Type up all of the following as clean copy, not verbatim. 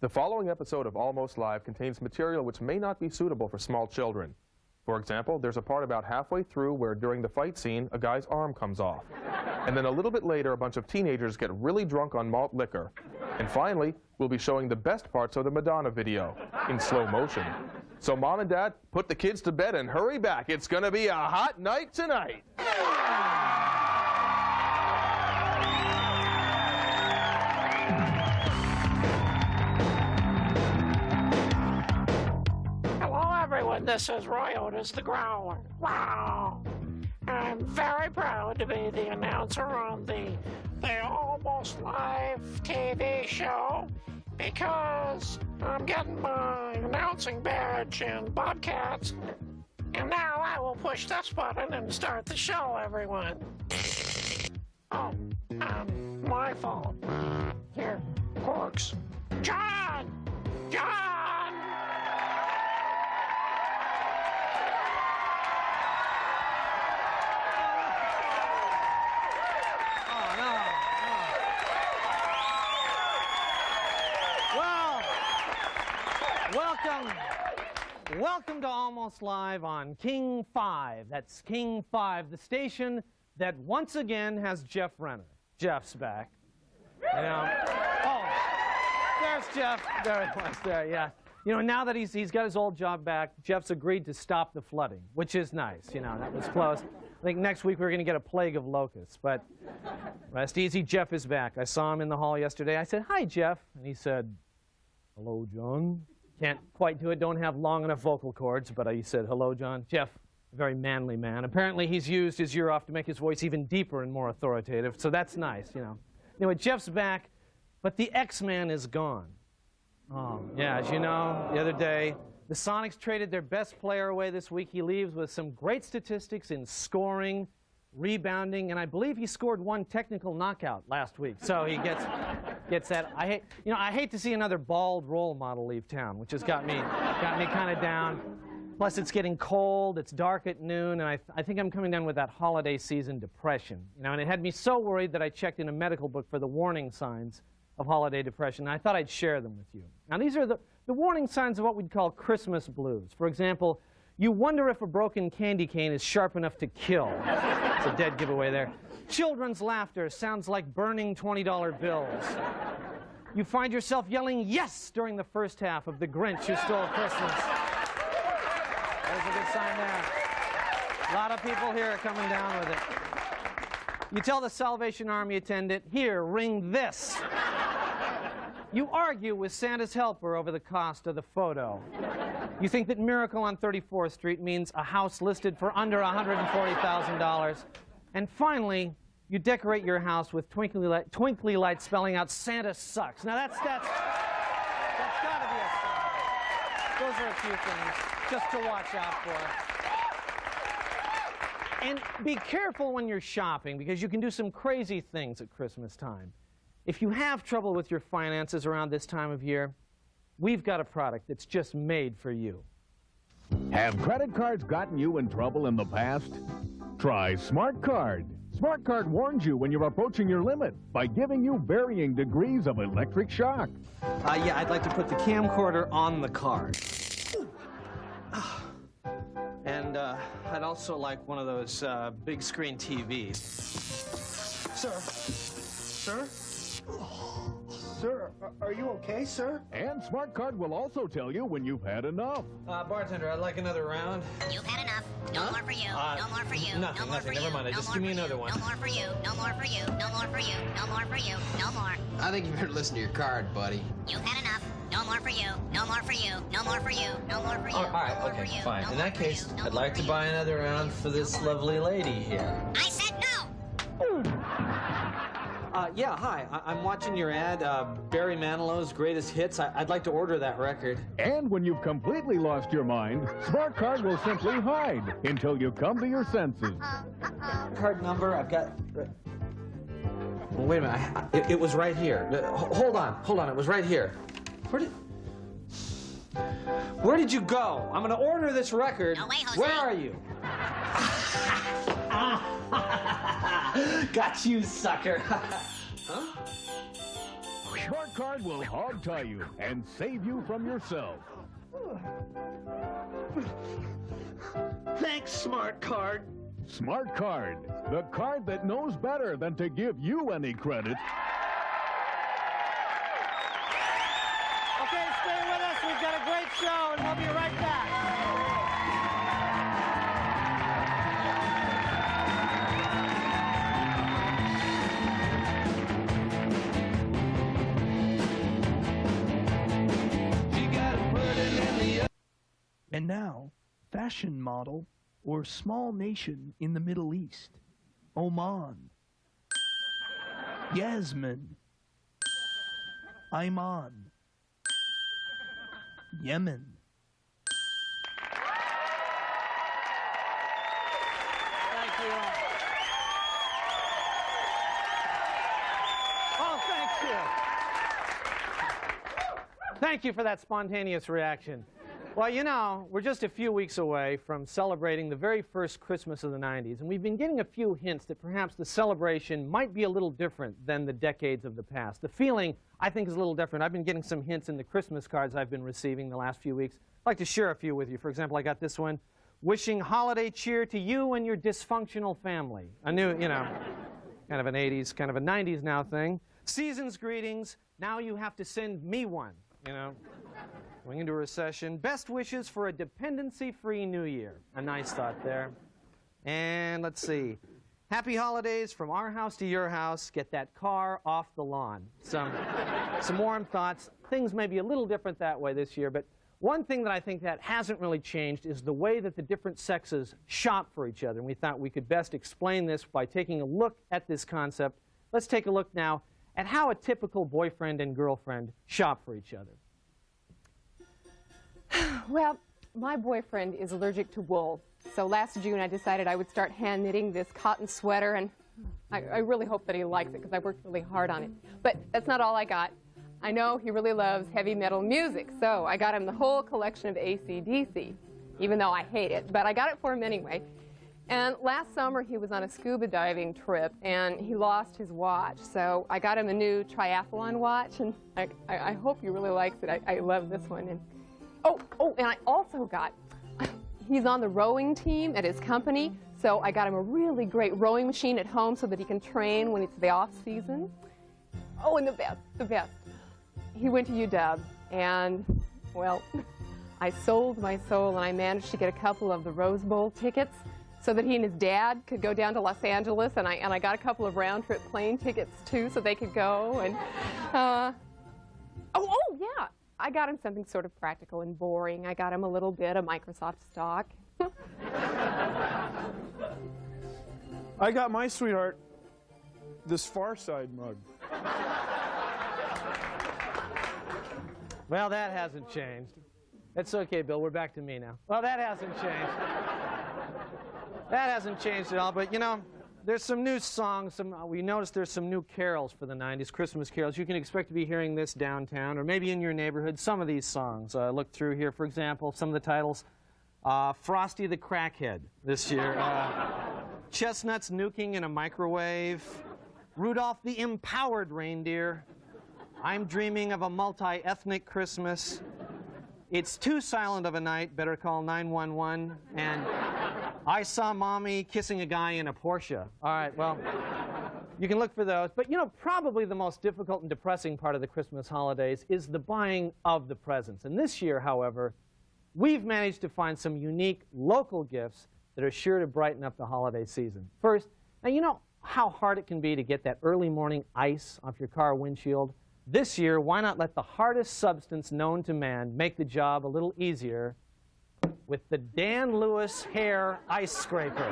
The following episode of Almost Live contains material which may not be suitable for small children. For example, there's a part about halfway through where during the fight scene, a guy's arm comes off. And then a little bit later, a bunch of teenagers get really drunk on malt liquor. And finally, we'll be showing the best parts of the Madonna video in slow motion. So Mom and Dad, put the kids to bed and hurry back. It's gonna be a hot night tonight. This is Roy Otis the Growler. Wow! I'm very proud to be the announcer on the Almost Live TV show because I'm getting my announcing badge in Bobcats. And now I will push this button and start the show, everyone. Oh, my fault. Here, corks. John! John! Welcome to Almost Live on King 5. That's King 5, the station that once again has Jeff Renner. Jeff's back. You know, oh, there's Jeff. There he was there, yeah. You know, now that he's got his old job back, Jeff's agreed to stop the flooding, which is nice. You know, that was close. I think next week we're going to get a plague of locusts, but rest easy, Jeff is back. I saw him in the hall yesterday. I said, "Hi, Jeff." And he said, "Hello, John." Can't quite do it, don't have long enough vocal cords, but he said, "Hello, John." Jeff, a very manly man. Apparently he's used his year off to make his voice even deeper and more authoritative, so that's nice, you know. Anyway, Jeff's back, but the X-Man is gone. Oh, yeah, as you know, the other day, the Sonics traded their best player away this week. He leaves with some great statistics in scoring, rebounding, and I believe he scored one technical knockout last week. So he gets that. I hate to see another bald role model leave town, which has got me kind of down. Plus, it's getting cold. It's dark at noon, and I think I'm coming down with that holiday season depression. You know, and it had me so worried that I checked in a medical book for the warning signs of holiday depression. And I thought I'd share them with you. Now, these are the warning signs of what we'd call Christmas blues. For example, you wonder if a broken candy cane is sharp enough to kill. It's a dead giveaway there. Children's laughter sounds like burning $20 bills. You find yourself yelling yes during the first half of The Grinch Who Stole Christmas. There's a good sign there. A lot of people here are coming down with it. You tell the Salvation Army attendant, "Here, ring this." You argue with Santa's helper over the cost of the photo. You think that Miracle on 34th Street means a house listed for under $140,000. And finally, you decorate your house with twinkly lights spelling out "Santa sucks." Now that's got to be a sign. Those are a few things just to watch out for. And be careful when you're shopping, because you can do some crazy things at Christmas time. If you have trouble with your finances around this time of year, we've got a product that's just made for you. Have credit cards gotten you in trouble in the past? Try Smart Card. Smart Card warns you when you're approaching your limit by giving you varying degrees of electric shock. Yeah, I'd like to put the camcorder on the card. And I'd also like one of those big screen TVs. Sir? Sir? Sir, are you okay, sir? And Smart Card will also tell you when you've had enough. Bartender, I'd like another round. You've had enough. No more for you. No more for you. Nothing, no more for never you. mind. No Just more give me for another you. one. No more for you. No more for you. No more for you. No more for you. No more. I think you better listen to your card, buddy. You've had enough. No more for you. No more for you. No more for you. No more for you. All right, no more okay, for you. fine. No In more that for case, you. No I'd more like for to you. buy another round for this lovely lady here. I said no. Yeah, hi. I'm watching your ad, Barry Manilow's Greatest Hits. I'd like to order that record. And when you've completely lost your mind, Smart Card will simply hide until you come to your senses. Card number, I've got... Well, wait a minute. It was right here. Hold on. It was right here. Where did you go? I'm going to order this record. No way, Jose. Where are you? Got you, sucker. Huh? Smart Card will hog tie you and save you from yourself. Thanks, Smart Card. Smart Card, the card that knows better than to give you any credit. Okay, stay with us. We've got a great show, and we'll be right back. And now, fashion model or small nation in the Middle East. Oman. Yasmin. Ayman. Yemen. Thank you. Oh, thank you. Thank you for that spontaneous reaction. Well, you know, we're just a few weeks away from celebrating the very first Christmas of the 90s, and we've been getting a few hints that perhaps the celebration might be a little different than the decades of the past. The feeling, I think, is a little different. I've been getting some hints in the Christmas cards I've been receiving the last few weeks. I'd like to share a few with you. For example, I got this one, wishing holiday cheer to you and your dysfunctional family. A new, you know, kind of an 80s, kind of a 90s now thing. Season's greetings, now you have to send me one, you know. Going into a recession. Best wishes for a dependency-free New Year. A nice thought there. And let's see. Happy holidays from our house to your house. Get that car off the lawn. Some warm thoughts. Things may be a little different that way this year, but one thing that I think that hasn't really changed is the way that the different sexes shop for each other. And we thought we could best explain this by taking a look at this concept. Let's take a look now at how a typical boyfriend and girlfriend shop for each other. Well, my boyfriend is allergic to wool, so last June I decided I would start hand knitting this cotton sweater, and I really hope that he likes it because I worked really hard on it. But that's not all I got. I know he really loves heavy metal music, so I got him the whole collection of AC/DC, even though I hate it, but I got it for him anyway. And last summer he was on a scuba diving trip, and he lost his watch, so I got him a new triathlon watch, and I hope he really likes it. I love this one. And and I also got, he's on the rowing team at his company, so I got him a really great rowing machine at home so that he can train when it's the off season. Oh, and the best. He went to UW, and, well, I sold my soul, and I managed to get a couple of the Rose Bowl tickets so that he and his dad could go down to Los Angeles, and I got a couple of round-trip plane tickets, too, so they could go, and, yeah. I got him something sort of practical and boring. I got him a little bit of Microsoft stock. I got my sweetheart this Far Side mug. Well, that hasn't changed. It's okay, Bill. We're back to me now. Well, that hasn't changed. That hasn't changed at all, but, you know, there's some new songs. We noticed there's some new carols for the 90s, Christmas carols. You can expect to be hearing this downtown or maybe in your neighborhood, some of these songs. Look through here, for example, some of the titles. Frosty the Crackhead this year. Chestnuts Nuking in a Microwave. Rudolph the Empowered Reindeer. I'm Dreaming of a Multi-Ethnic Christmas. It's Too Silent of a Night, Better Call 911. And I Saw Mommy Kissing a Guy in a Porsche. All right, well, you can look for those. But, you know, probably the most difficult and depressing part of the Christmas holidays is the buying of the presents. And this year, however, we've managed to find some unique local gifts that are sure to brighten up the holiday season. First, now you know how hard it can be to get that early morning ice off your car windshield? This year, why not let the hardest substance known to man make the job a little easier with the Dan Lewis Hair Ice Scraper.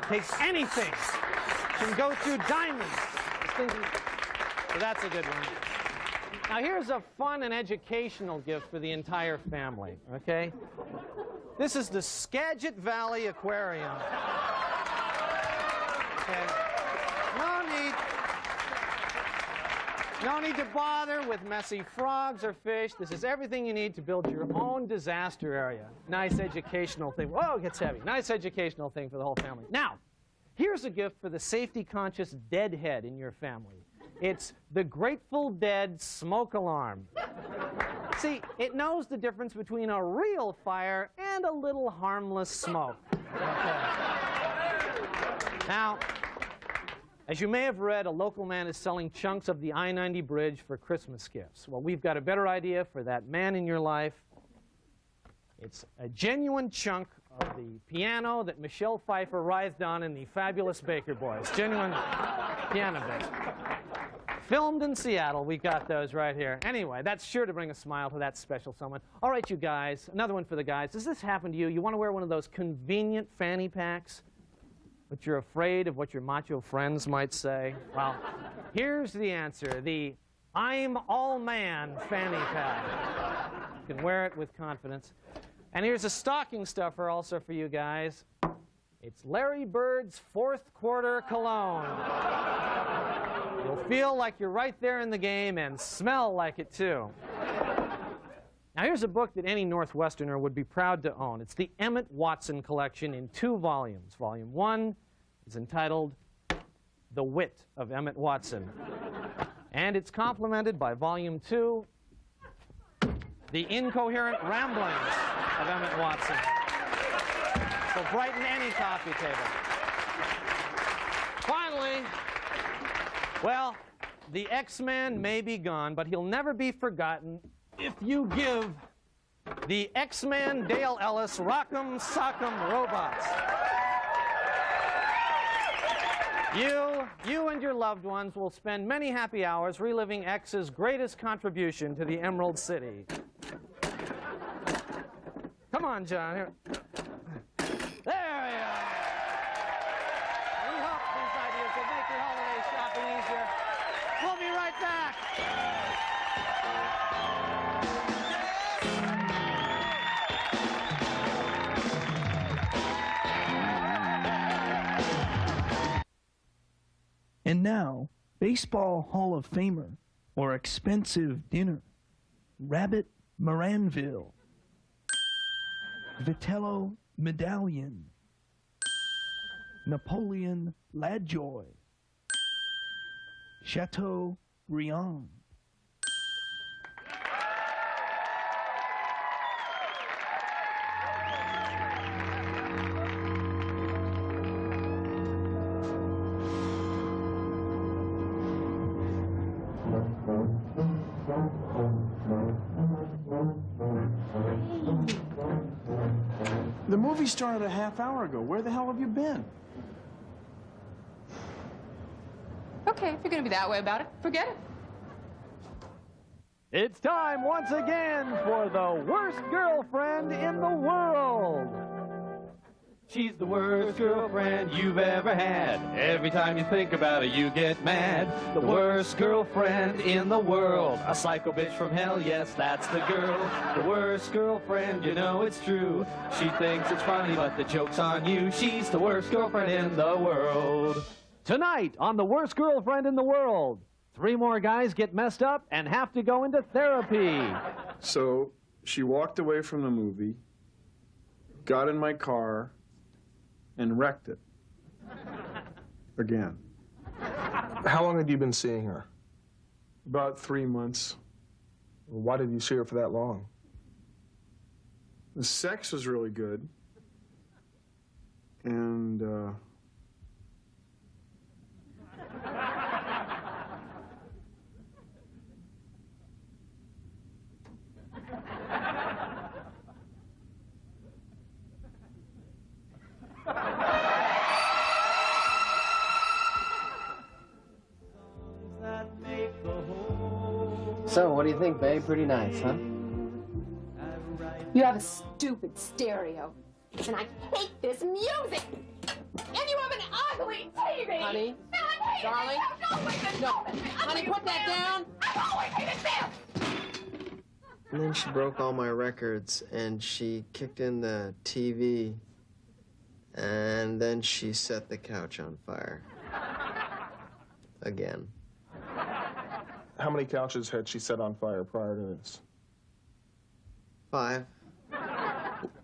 Takes anything. Can go through diamonds. So that's a good one. Now here's a fun and educational gift for the entire family, okay? This is the Skagit Valley Aquarium. Okay. No need to bother with messy frogs or fish. This is everything you need to build your own disaster area. Nice educational thing. Whoa, it gets heavy. Nice educational thing for the whole family. Now, here's a gift for the safety-conscious deadhead in your family. It's the Grateful Dead smoke alarm. See, it knows the difference between a real fire and a little harmless smoke. Okay. Now, as you may have read, a local man is selling chunks of the I-90 bridge for Christmas gifts. Well, we've got a better idea for that man in your life. It's a genuine chunk of the piano that Michelle Pfeiffer writhed on in The Fabulous Baker Boys. Genuine piano base. Filmed in Seattle. We got those right here. Anyway, that's sure to bring a smile to that special someone. All right, you guys, another one for the guys. Does this happen to you? You want to wear one of those convenient fanny packs, but you're afraid of what your macho friends might say? Well, here's the answer. The I'm All Man fanny pack. You can wear it with confidence. And here's a stocking stuffer also for you guys. It's Larry Bird's fourth quarter cologne. You'll feel like you're right there in the game and smell like it too. Now here's a book that any Northwesterner would be proud to own. It's the Emmett Watson collection in 2 volumes. Volume 1 is entitled The Wit of Emmett Watson. And it's complemented by Volume 2, The Incoherent Ramblings of Emmett Watson. So brighten any coffee table. Finally, well, the X-Man may be gone, but he'll never be forgotten if you give the X-Man Dale Ellis Rock'em Sock'em Robots. You and your loved ones will spend many happy hours reliving X's greatest contribution to the Emerald City. Come on, John. Here. There we are. We hope these ideas will make your holiday shopping easier. We'll be right back. And now, Baseball Hall of Famer, or expensive dinner, Rabbit Moranville, Vitello Medallion, Napoleon Ladjoy, Chateau Briand. The movie started a half hour ago. Where the hell have you been? Okay, if you're going to be that way about it, forget it. It's time once again for the worst girlfriend in the world. She's the worst girlfriend you've ever had. Every time you think about her, you get mad. The worst girlfriend in the world. A psycho bitch from hell, yes, that's the girl. The worst girlfriend, you know it's true. She thinks it's funny, but the joke's on you. She's the worst girlfriend in the world. Tonight on The Worst Girlfriend in the World, 3 more guys get messed up and have to go into therapy. So she walked away from the movie, got in my car, and wrecked it. Again. How long had you been seeing her? About 3 months. Why did you see her for that long? The sex was really good. And, So, what do you think, babe? Pretty nice, huh? You have a stupid stereo, and I hate this music. And you have an ugly TV. Honey? Darling? No, honey, put that down. I've always hated this. And then she broke all my records, and she kicked in the TV, and then she set the couch on fire. Again. How many couches had she set on fire prior to this? 5.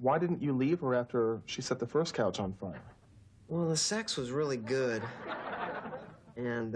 Why didn't you leave her after she set the first couch on fire? Well, the sex was really good. And,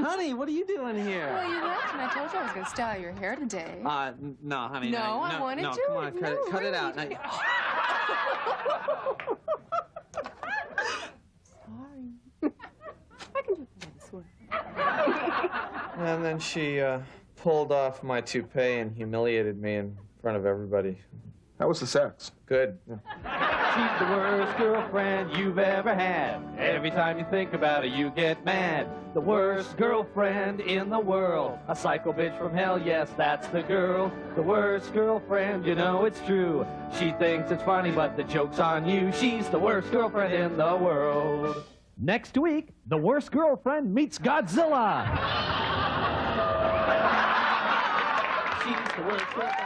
Honey, what are you doing here? Well, you left and I told you I was going to style your hair today. No, honey. No, I wanted no, to. Come on, cut it out. Sorry. I can do this one. And then she pulled off my toupee and humiliated me in front of everybody. How was the sex? Good. She's the worst girlfriend you've ever had. Every time you think about it, you get mad. The worst girlfriend in the world. A psycho bitch from hell, yes, that's the girl. The worst girlfriend, you know it's true. She thinks it's funny, but the joke's on you. She's the worst girlfriend in the world. Next week, the worst girlfriend meets Godzilla. She's the worst girlfriend.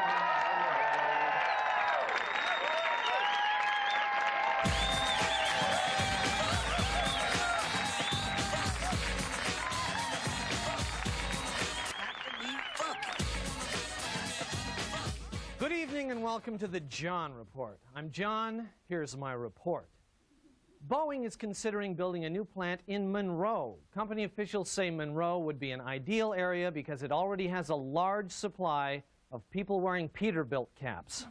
Good evening and welcome to the John Report. I'm John. Here's my report. Boeing is considering building a new plant in Monroe. Company officials say Monroe would be an ideal area because it already has a large supply of people wearing Peterbilt caps.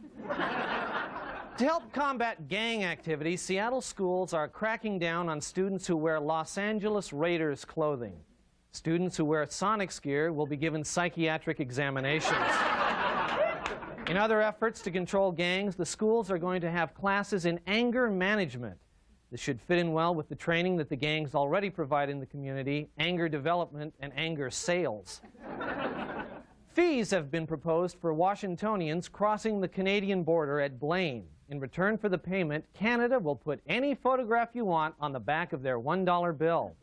To help combat gang activity, Seattle schools are cracking down on students who wear Los Angeles Raiders clothing. Students who wear Sonics gear will be given psychiatric examinations. In other efforts to control gangs, the schools are going to have classes in anger management. This should fit in well with the training that the gangs already provide in the community, anger development and anger sales. Fees have been proposed for Washingtonians crossing the Canadian border at Blaine. In return for the payment, Canada will put any photograph you want on the back of their $1 bill.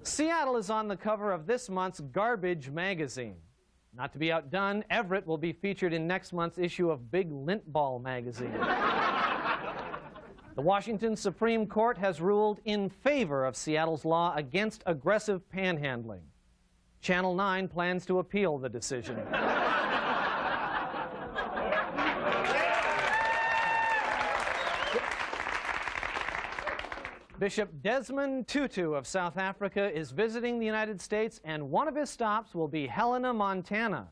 Seattle is on the cover of this month's Garbage magazine. Not to be outdone, Everett will be featured in next month's issue of Big Lint Ball magazine. The Washington Supreme Court has ruled in favor of Seattle's law against aggressive panhandling. Channel 9 plans to appeal the decision. Bishop Desmond Tutu of South Africa is visiting the United States, and one of his stops will be Helena, Montana.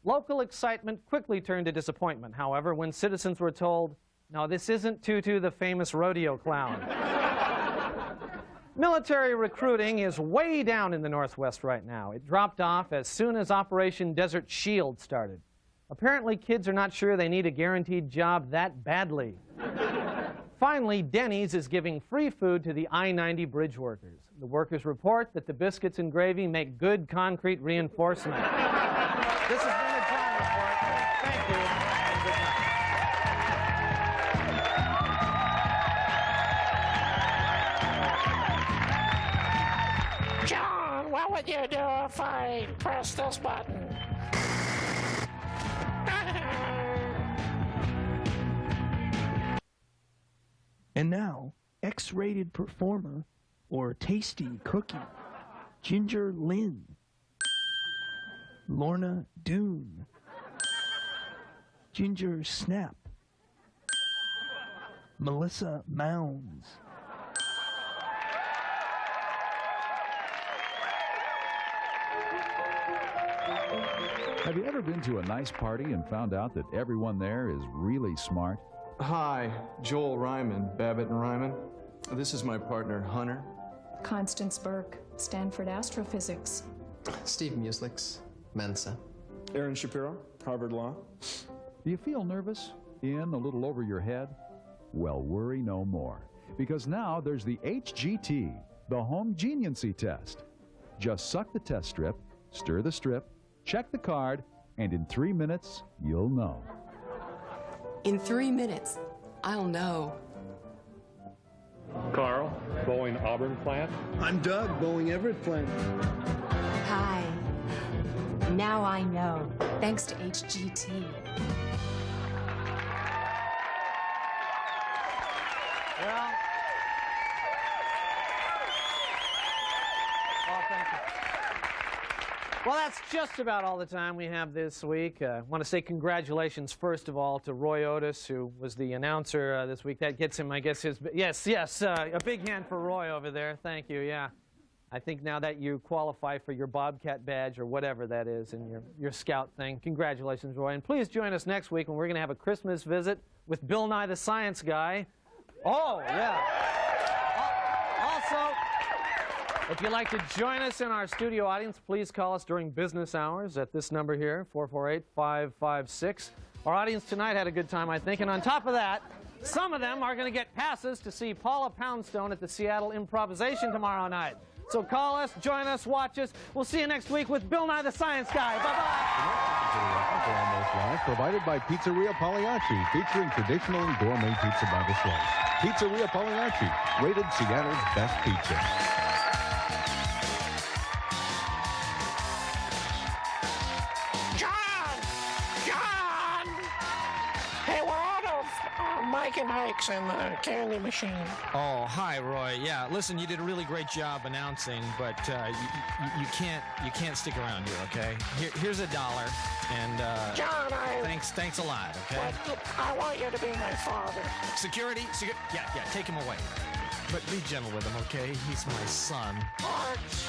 Local excitement quickly turned to disappointment, however, when citizens were told, no, this isn't Tutu, the famous rodeo clown. Military recruiting is way down in the Northwest right now. It dropped off as soon as Operation Desert Shield started. Apparently, kids are not sure they need a guaranteed job that badly. Finally, Denny's is giving free food to the I-90 bridge workers. The workers report that the biscuits and gravy make good concrete reinforcement. This has been the John Report. Thank you. And good night. John, what would you do if I press this button? And now, X-rated performer or tasty cookie, Ginger Lynn, Lorna Doone, Ginger Snap, Melissa Mounds. Have you ever been to a nice party and found out that everyone there is really smart? Hi, Joel Ryman, Babbitt and Ryman. This is my partner, Hunter. Constance Burke, Stanford Astrophysics. Steve Muslix, Mensa. Aaron Shapiro, Harvard Law. Do you feel nervous? In a little over your head? Well, worry no more, because now there's the HGT, the Home Geniency Test. Just suck the test strip, stir the strip, check the card, and in 3 minutes, you'll know. In 3 minutes, I'll know. Carl, Boeing Auburn plant. I'm Doug, Boeing Everett plant. Hi. Now I know, thanks to HGT. Well, that's just about all the time we have this week. I want to say congratulations, first of all, to Roy Otis, who was the announcer this week. That gets him, I guess, his... Yes, a big hand for Roy over there. Thank you, yeah. I think now that you qualify for your Bobcat badge or whatever that is in your scout thing, congratulations, Roy. And please join us next week when we're going to have a Christmas visit with Bill Nye the Science Guy. Oh, yeah. Also, if you'd like to join us in our studio audience, please call us during business hours at this number here, 448-556. Our audience tonight had a good time, I think, and on top of that, some of them are going to get passes to see Paula Poundstone at the Seattle Improvisation tomorrow night. So call us, join us, watch us. We'll see you next week with Bill Nye the Science Guy. Bye-bye. Almost Live, provided by Pizzeria Pagliacci, featuring traditional and gourmet pizza by the slice. Pizzeria Pagliacci, rated Seattle's best pizza. John! Hey, we're out of Mike and Ike's in the candy machine. Oh, hi, Roy. Yeah, listen, you did a really great job announcing, but you can't stick around here, okay? Here's $1, and John, thanks a lot, okay? But I want you to be my father. Security, yeah, take him away. But be gentle with him, okay? He's my son. Arch.